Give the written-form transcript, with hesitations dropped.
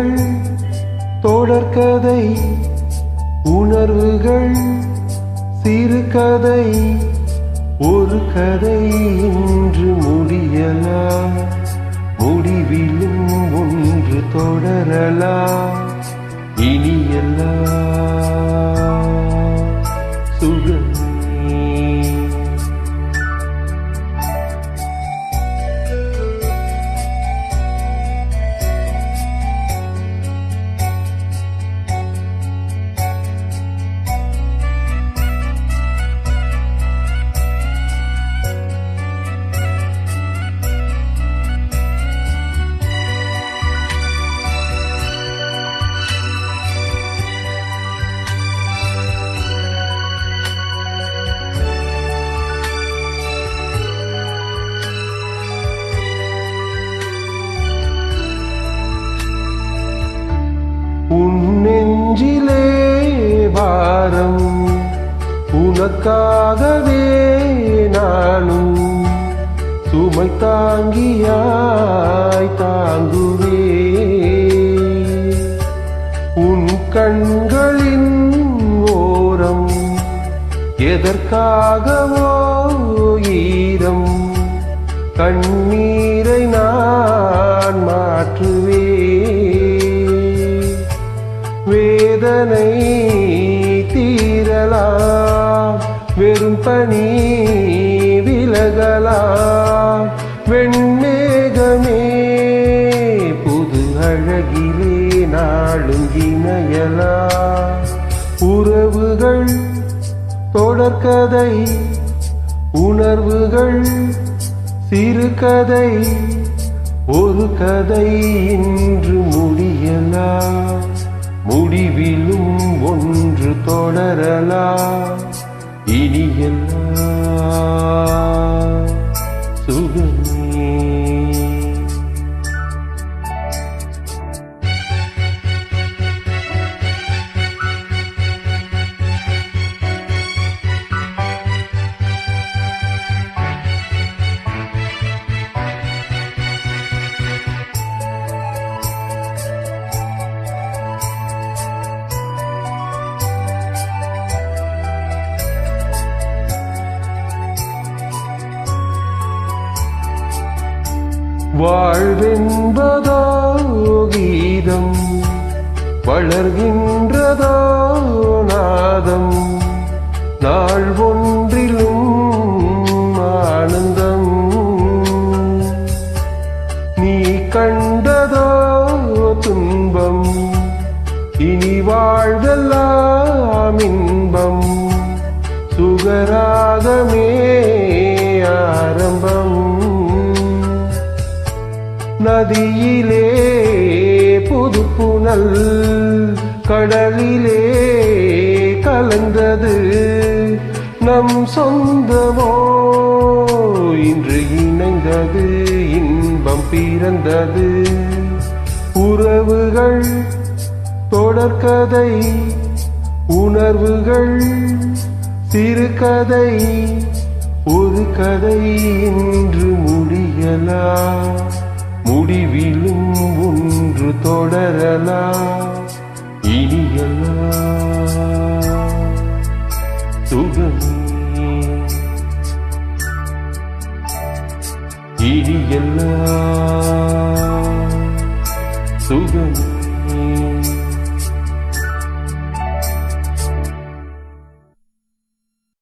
உறவுகள் தொடர்கதை, உணர்வுகள் சிறுகதை, ஒரு கதை இன்று முடியலாம், முடிவிலும் ஒன்று தொடரலாம், இனியெல்லாம் சுகமே. உன் நெஞ்சிலே வாரம், உனக்காகவே நானும் சுமை தாங்கியாய் தாங்குவே. உன் கண்களின் ஓரம் எதற்காகவோ ஈரம், கண்ணீரை நான் மாற்றுவே. வேதனை தீரலாம், வெறும் பனி விலகலாம், வெண்மேகமே புது அழகிலே நாளும் இணையலாம். உறவுகள் தொடர்கதை, உணர்வுகள் சிறுகதை, ஒரு கதை இன்று முடியலாம், முடிவிலும் ஒன்று தொடரலாம், இனியெல்லாம் சுகமே. வாழ்வென்பதோ கீதம், வளர்கின்றதோ நாதம், நாள் ஒன்றிலும் ஆனந்தம். நீ கண்டதோ துன்பம், இனி வாழ்வெல்லாம் இன்பம், சுகராகமே ஆரம்பம். நதியிலே புது புனல், கடலிலே கலந்தது, நம் சொந்தமோ இன்று இணைந்தது, இன்பம் பிறந்தது. உறவுகள் தொடர்கதை, உணர்வுகள் சிறுகதை, ஒரு கதை இன்று முடியலாம், முடிவிலும் ஒன்று தொடரலாம், இனியெல்லாம் சுகமே. இனியெல்லாம் சுகமே.